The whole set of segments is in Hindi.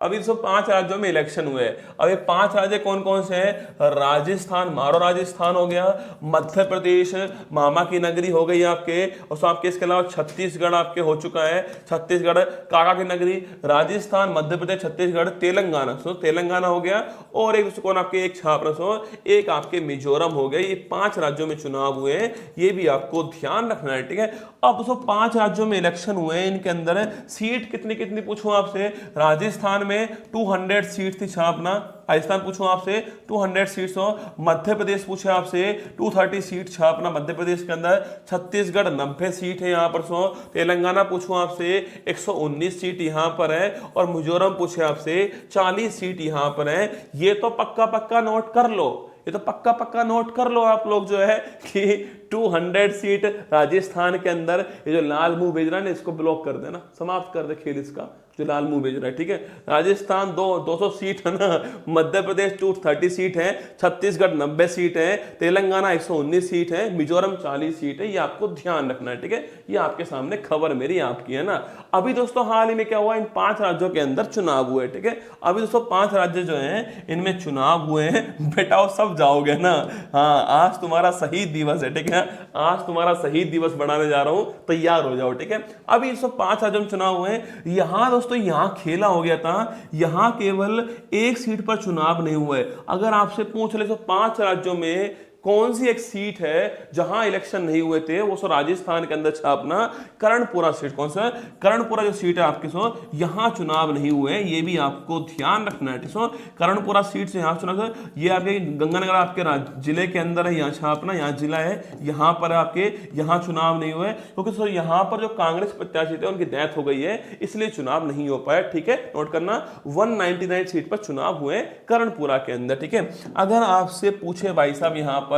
अभी 105 राज्यों में इलेक्शन हुए। अब ये 5 राज्य कौन कौन से हैं? राजस्थान, मारो राजस्थान हो गया, मध्य प्रदेश मामा की नगरी हो गई आपके, और सो आपके इसके अलावा छत्तीसगढ़ आपके हो चुका है, छत्तीसगढ़ काका की नगरी, राजस्थान, मध्य प्रदेश, छत्तीसगढ़, तेलंगाना, सो तेलंगाना हो गया, और एक कौन आपके एक छात्र सो एक आपके मिजोरम हो गए। ये 5 राज्यों में चुनाव हुए हैं, ये भी आपको ध्यान रखना है, ठीक है। अब 5 राज्यों में इलेक्शन हुए हैं, इनके अंदर सीट कितनी कितनी पूछूं आपसे? राजस्थान में 200 सीट थी छापना, राजस्थान पूछूं आपसे 200 सीट्स हो, मध्य प्रदेश पूछे आपसे 230 सीट छापना मध्य प्रदेश के अंदर, छत्तीसगढ़ 90 सीट है यहाँ पर सो, तेलंगाना पूछूं आपसे 119 सीट यहाँ पर है, और मिजोरम पूछे आपसे 40 सीट यहाँ पर है। ये तो पक्का पक्का नोट कर लो, ये तो पक्का पक्का नोट कर लो आप लोग जो है कि 200 सीट राजस्थान के अंदर। ये जो लाल मुंह भेज रहा है ना, इसको ब्लॉक कर देना, समाप्त कर दे खेल इसका, जो लाल मुंह भेज रहा है, ठीक है। राजस्थान 200 सीट है ना, मध्य प्रदेश 230 सीट है, छत्तीसगढ़ 90 सीट है, तेलंगाना 119 सीट है, मिजोरम 40 सीट है। ये आपको ध्यान रखना है, ठीक है। ये आपके सामने खबर मेरी आपकी है ना। अभी दोस्तों हाल ही में क्या हुआ, इन 5 राज्यों के अंदर चुनाव हुए, ठीक है। अभी दोस्तों 5 राज्य जो हैं इनमें चुनाव हुए हैं, बेटा सब जाओगे ना। हाँ, आज तुम्हारा शहीद दिवस है, ठीक है, आज तुम्हारा शहीद दिवस बनाने जा रहा हूं, तैयार हो जाओ, ठीक है। अभी 105 राज्यों में चुनाव हुए हैं। यहां दोस्तों यहां खेला हो गया था, यहां केवल एक सीट पर चुनाव नहीं हुए। अगर आपसे पूछ ले तो 5 राज्यों में कौन सी एक सीट है जहां इलेक्शन नहीं हुए थे, वो सो राजस्थान के अंदर छापना कर्णपुरा सीट। कौन सा? कर्णपुरा जो सीट है आपके सो यहां चुनाव नहीं हुए, ये भी आपको ध्यान रखना है। सो कर्णपुरा सीट से यहां चुनाव, ये आपके गंगानगर आपके जिले के अंदर है, यहाँ छापना, यहाँ जिला है, यहाँ पर आपके यहाँ चुनाव नहीं हुए, क्योंकि सो यहाँ पर जो कांग्रेस प्रत्याशी थे उनकी डेथ हो गई है, इसलिए चुनाव नहीं हो पाया, ठीक है। नोट करना, 199 सीट पर चुनाव हुए कर्णपुरा के अंदर, ठीक है। अगर आपसे पूछे भाई साहब यहाँ पर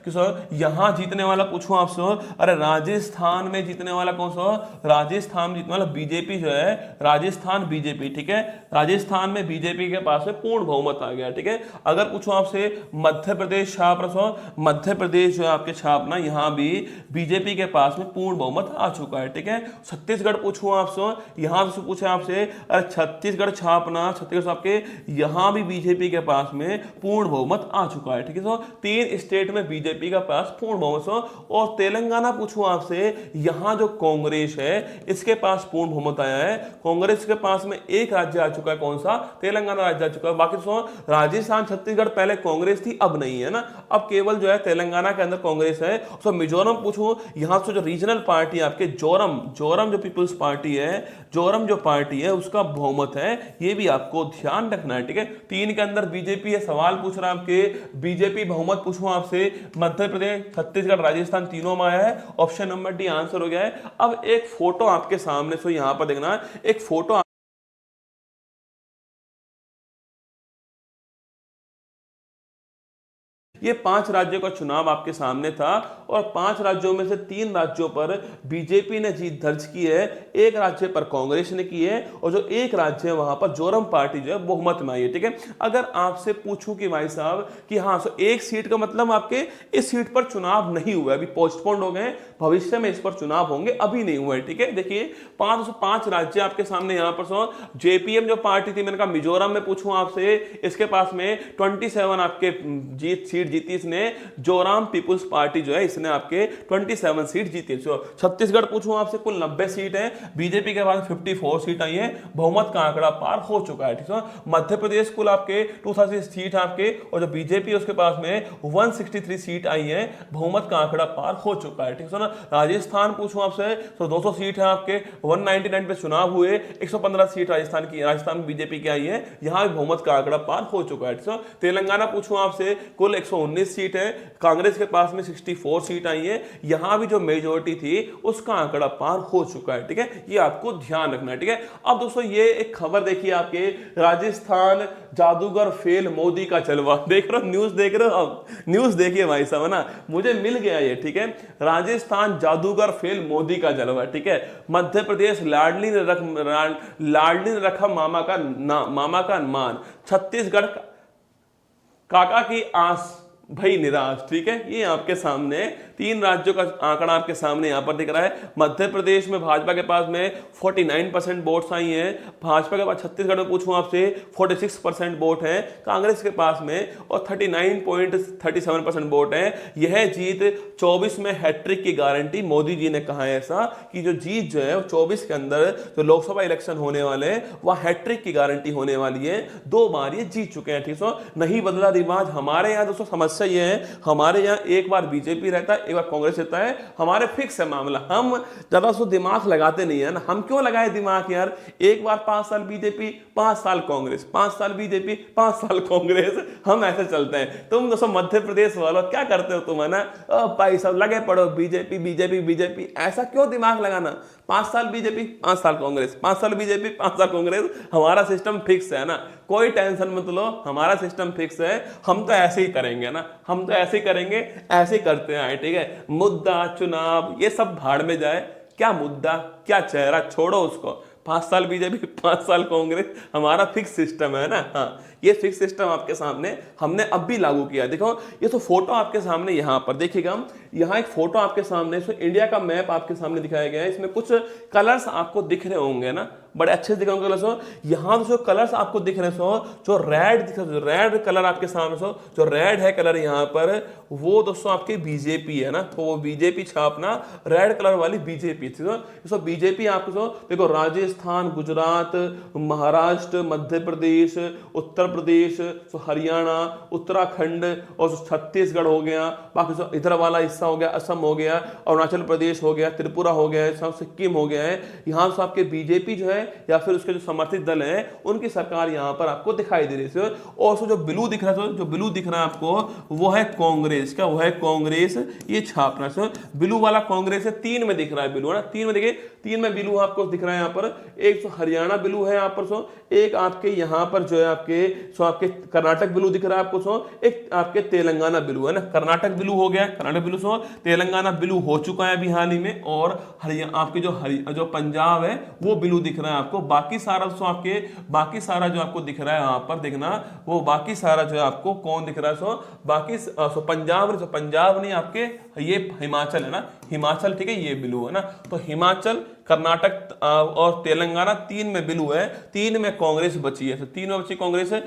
कि सर यहां जीतने वाला पूछूं आपसे, अरे राजस्थान में जीतने वाला कौन सा? राजस्थान में जीतने वाला बीजेपी जो है, राजस्थान बीजेपी, ठीक है। राजस्थान में बीजेपी के पास में पूर्ण बहुमत आ गया, ठीक है। अगर पूछूं आपसे मध्य प्रदेश छाप रहा, मध्य प्रदेश जो है आपके छापना, यहां भी बीजेपी के पास में पूर्ण बहुमत आ चुका है, ठीक है। छत्तीसगढ़ पूछूं आपसे, यहां से पूछे आपसे, अरे छत्तीसगढ़ छापना, छत्तीसगढ़ आपके यहां भी बीजेपी के पास में पूर्ण बहुमत आ चुका है, ठीक है। तो 3 स्टेट में बीजेपी का पास पूर्ण बहुमत। और तेलंगाना पूछूं आपसे, यहां जो कांग्रेस है इसके पास पूर्ण बहुमत आया है, कांग्रेस के पास में एक राज्य आ चुका है, कौन सा? तेलंगाना राज्य आ चुका है। बाकी राजस्थान छत्तीसगढ़ पहले कांग्रेस थी, अब नहीं है ना, अब केवल जो है तेलंगाना के अंदर कांग्रेस है। सो मिजोरम पूछूं, यहां से जो रीजनल पार्टी आपके जोरम जो पीपल्स पार्टी है, जोरम जो पार्टी है उसका बहुमत है, ये भी आपको ध्यान रखना है, ठीक है। 3 के अंदर बीजेपी है, सवाल पूछ रहा है आपके बीजेपी बहुमत पूछूं आपसे, मध्य प्रदेश, छत्तीसगढ़, राजस्थान तीनों में आया है, ऑप्शन नंबर डी आंसर हो गया है। अब एक फोटो आपके सामने, सो यहां पर देखना, एक फोटो ये 5 राज्यों का चुनाव आपके सामने था, और 5 राज्यों में से 3 राज्यों पर बीजेपी ने जीत दर्ज की है, एक राज्य पर कांग्रेस ने की है, और जो एक राज्य है वहां पर जोरम पार्टी जो है बहुमत में आई है, ठीक है। अगर आपसे पूछूं कि भाई साहब कि हाँ, सो एक सीट का मतलब आपके इस सीट पर चुनाव नहीं हुआ, अभी पोस्टपोन्ड हो गए, भविष्य में इस पर चुनाव होंगे, अभी नहीं हुए, ठीक है। देखिए 505 राज्य आपके सामने, यहां पर सो जेपीएम जो पार्टी थी, मैंने कहा मिजोरम में पूछूं आपसे, इसके पास में 27 आपके सीट जीती इसने, जोराम पीपुल्स पार्टी जो है इसने आपके 27 सीट जीती। छत्तीसगढ़ पूछूं आपसे, कुल 90 सीट है, बीजेपी के पास 54 सीट आई है, बहुमत का आंकड़ा पार हो चुका है, ठीक है। मध्य प्रदेश कुल आपके 230 सीट आपके, और जो बीजेपी उसके पास में 163 सीट आई है, बहुमत का आंकड़ा पार हो चुका है, ठीक है ना। राजस्थान पूछूं आपसे तो 200 सीट है आपके, 199 पे चुनाव हुए, 115 सीट राजस्थान में बीजेपी की आई है, यहां भी बहुमत का आंकड़ा पार हो चुका है, ठीक है। तेलंगाना पूछूं आपसे, कुल 119 सीट है, कांग्रेस के पास में 64 सीट आई है, यहां भी जो मेजोरिटी थी उसका आंकड़ा पार हो चुका है, ठीक है। ये आपको ध्यान रखना है, ठीक है। अब दोस्तों ये एक खबर देखिए आपके, राजस्थान जादूगर फेल, मोदी का जलवा, देख रहे हो न्यूज, देख रहे हो अब न्यूज देखिए भाई साहब ना, मुझे मिल गया ये, ठीक है। राजस्थान जादूगर फेल, मोदी का जलवा, ठीक है। मध्य प्रदेश लाडली ने रखा मामा का मान, छत्तीसगढ़ काका की आस भई निराश, ठीक है। ये आपके सामने तीन राज्यों का आंकड़ा आपके सामने यहां पर दिख रहा है। मध्य प्रदेश में भाजपा के पास में 49% वोट्स आई हैं, भाजपा के पास छत्तीसगढ़ में पूछूं आपसे 46% वोट हैं कांग्रेस के पास में, और 39.37% वोट हैं। यह जीत 24 में हैट्रिक की गारंटी, मोदी जी ने कहा है ऐसा कि जो जीत जो है 24 के अंदर जो लोकसभा इलेक्शन होने वाले हैं वह हैट्रिक की गारंटी होने वाली है। 2 बार ये जीत चुके हैं, ठीक है। नहीं बदला रिवाज। हमारे यहाँ दोस्तों समस्या ये है, हमारे यहाँ एक बार बीजेपी रहता है, एक बार कांग्रेस रहता है, हमारे फिक्स है मामला। हम ज्यादा सो दिमाग लगाते नहीं है ना। हम क्यों लगाए दिमाग यार? एक बार 5 साल बीजेपी, 5 साल कांग्रेस, 5 साल बीजेपी, 5 साल कांग्रेस, हम ऐसे चलते हैं। तुम दोस्तों मध्य प्रदेश वालों क्या करते हो तुम, है ना? भाई सब लगे पड़ो बीजेपी बीजेपी बीजेपी, ऐसा क्यों दिमाग लगाना? 5 साल बीजेपी, 5 साल कांग्रेस, 5 साल बीजेपी, 5 साल कांग्रेस। हमारा सिस्टम फिक्स है ना, कोई टेंशन मत लो, हमारा सिस्टम फिक्स है। हम तो ऐसे ही करेंगे ना, हम तो ऐसे ही करेंगे, ऐसे ही करते हैं, ठीक है। मुद्दा चुनाव ये सब भाड़ में जाए, क्या मुद्दा क्या चेहरा, छोड़ो उसको। 5 साल बीजेपी, 5 साल कांग्रेस, हमारा फिक्स सिस्टम है ना। हाँ, ये फिक्स सिस्टम आपके सामने हमने अब भी लागू किया। देखो ये तो फोटो आपके सामने यहां पर देखिएगा, यहां एक फोटो आपके सामने, इसमें इंडिया का मैप आपके सामने दिखाया गया है। इसमें कुछ कलर्स आपको दिख रहे होंगे ना, बड़े अच्छे से दिख रहे होंगे कलर्स। यहां जो कलर्स आपको दिख रहे हो, जो रेड दिख रहे, रेड कलर आपके सामने, जो रेड है कलर यहां पर, वो दोस्तों आपके बीजेपी है ना। तो वो बीजेपी छापना, रेड कलर वाली बीजेपी थी। तो बीजेपी आपको देखो, राजस्थान, गुजरात, महाराष्ट्र, मध्य प्रदेश, उत्तर प्रदेश, हरियाणा, उत्तराखंड और छत्तीसगढ़ हो गया, बाकी इधर वाला हिस्सा हो गया, असम हो गया, अरुणाचल प्रदेश हो गया, त्रिपुरा हो गया है, सिक्किम हो गया है। यहाँ से आपके बीजेपी जो है या फिर उसके जो समर्थित दल है उनकी सरकार यहाँ पर आपको दिखाई दे रही है। और जो ब्लू दिख रहा है, जो ब्लू दिख रहा है आपको, वो है कांग्रेस का, वो है कांग्रेस। ये छापना है ब्लू वाला कांग्रेस है। 3 में दिख रहा है ब्लू, है ना। 3 में देखिए, 3 में ब्लू आपको दिख रहा है यहाँ पर। एक तो हरियाणा ब्लू है यहाँ पर, एक आपके यहाँ पर जो है आपके कर्नाटक ब्लू दिख रहा है आपको, एक आपके तेलंगाना ब्लू है ना। कर्नाटक ब्लू हो गया, कर्नाटक ब्लू तेलंगाना ब्लू हो चुका है अभी हाल ही में, और आपके जो पंजाब है वो ब्लू दिख रहा है आपको। बाकी सारा बाकी सारा जो आपको दिख रहा है यहाँ पर देखना, वो बाकी सारा जो है आपको कौन दिख रहा है, बाकी पंजाब नहीं, आपके ये हिमाचल है ना, हिमाचल, ठीक है, ये ब्लू है ना। तो हिमाचल, कर्नाटक और तेलंगाना 3 में ब्लू है, 3 में कांग्रेस बची है। तो 3 में बची कांग्रेस है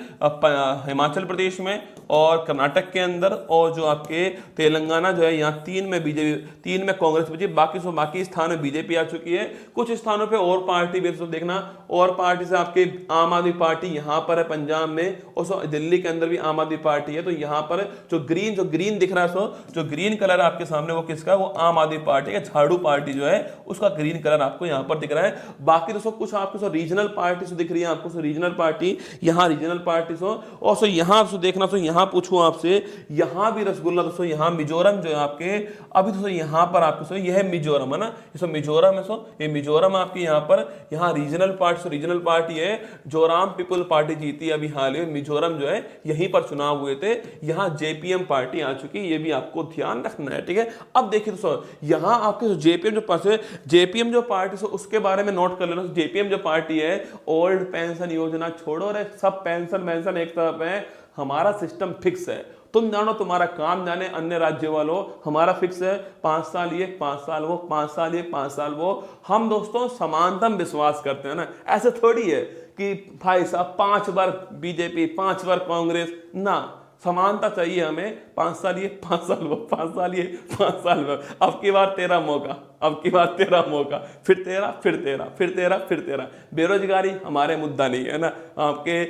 हिमाचल प्रदेश में और कर्नाटक के अंदर, और जो आपके तेलंगाना जो है यहाँ 3 में बीजेपी, 3 में कांग्रेस बची। बाकी स्थान में बीजेपी आ चुकी है। कुछ स्थानों पे और पार्टी भी देखना, और पार्टी से आपके आम आदमी पार्टी यहाँ पर है पंजाब में, और दिल्ली के अंदर भी आम आदमी पार्टी है। तो यहाँ पर जो ग्रीन दिख रहा है, जो ग्रीन कलर आपके सामने वो किसका, वो आम आदमी पार्टी का, झाड़ू पार्टी जो है उसका ग्रीन कलर आपको यहां पर दिख रहा है। बाकी दोस्तों कुछ आपको रीजनल पार्टी दिख रही है आपको, रीजनल पार्टी, यहां रीजनल पार्टी और यहां देखना, यहां पूछूं आपसे, यहां भी रसगुल्ला दोस्तों, यहां मिजोरम जो है आपके, अभी दोस्तों यहां पर आपको यह है मिजोरम है ना, मिजोरम है। ये मिजोरम आपकी यहां पर, यहां रीजनल पार्टी है, जोराम पीपल पार्टी जीती अभी हाल में। मिजोरम जो है यहीं पर चुनाव हुए थे, यहां जेपीएम पार्टी आ चुकी है, ये भी आपको ध्यान रखना है, ठीक है। अब देखिए दोस्तों, यहां आपके जेपीएम जो पास है, जेपीएम जो पार्टी से उसके बारे में नोट कर लेना। जेपीएम जो पार्टी है, ओल्ड पेंशन योजना छोड़ो रे, सब पेंशन एक तरफ है, हमारा सिस्टम फिक्स है। तुम जानो, तुम्हारा काम जाने, अन्य राज्य वालों, हमारा फिक्स है 5 साल ये, 5 साल वो, 5 साल ये, 5 साल वो। हम दोस्तों समानतम विश्वास करते हैं ना, ऐसे थोड़ी है कि भाई साहब 5 बार बीजेपी, 5 बार कांग्रेस, ना, समानता चाहिए हमें। 5 साल ये, 5 साल वो, 5 साल ये, 5 साल वो। अब की बार तेरा मौका, अब की बार तेरा मौका, फिर तेरा, फिर तेरा, फिर तेरा, फिर तेरा। बेरोजगारी हमारे मुद्दा नहीं है ना, आपके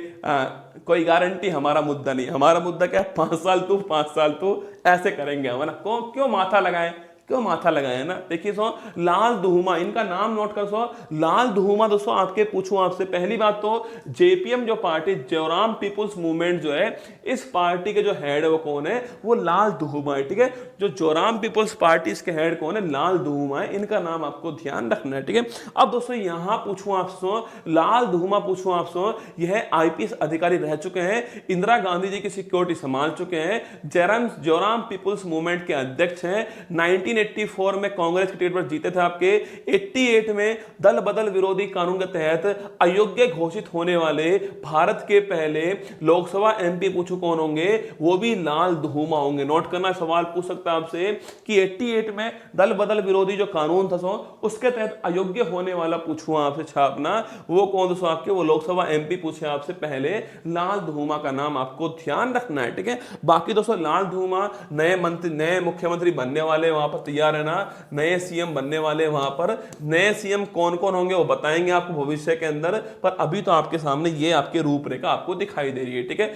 कोई गारंटी हमारा मुद्दा नहीं। हमारा मुद्दा क्या है, 5 साल तू, 5 साल तू, ऐसे करेंगे हम, है ना। क्यों माथा लगाएं, क्यों माथा लगाए ना। देखिए लाल दुहुमा, इनका नाम नोट कर लाल दुहुमा दोस्तों। आपके पूछूं आपसे, पहली बात तो जेपीएम जो पार्टी, जोराम पीपुल्स मूवमेंट जो है, इस पार्टी के जो हेड है वो कौन है, वो लाल दुहुमा है, ठीक है। जो जोराम पीपुल्स पार्टी इसके हेड कौन है, लाल दुहुमा है, इनका नाम आपको ध्यान रखना है, ठीक है। अब दोस्तों यहां पूछूं आपसे, लाल दुहुमा पूछूं आपसे, यह आईपीएस अधिकारी रह चुके हैं, इंदिरा गांधी जी की सिक्योरिटी संभाल चुके हैं, जोराम पीपुल्स मूवमेंट के अध्यक्ष हैं, 19 1984 में कांग्रेस के टिकट पर जीते थे आपके। 88 में दल बदल विरोधी कानून के तहत अयोग्य घोषित होने वाले भारत के पहले लोकसभा एमपी पूछो कौन होंगे, वो भी लाल धूमा होंगे। नोट करना, सवाल पूछ सकता है आपसे कि 88 में दल बदल विरोधी जो कानून था सो उसके तहत अयोग्य होने वाला पूछूं आपसे छापना, वो कौन दोस्तों आपके, वो लोकसभा एमपी पूछे आपसे पहले, लाल धूमा का नाम आपको ध्यान रखना है, ठीक है। बाकी दोस्तों लाल धूमा नए मंत्री, नए मुख्यमंत्री बनने वाले वहां पर तैयार है ना, नए सीएम बनने वाले वहां पर, नए सीएम कौन कौन होंगे वो बताएंगे आपको भविष्य के अंदर, पर अभी तो आपके सामने ये आपके रूपरेखा आपको दिखाई दे रही है, ठीक है।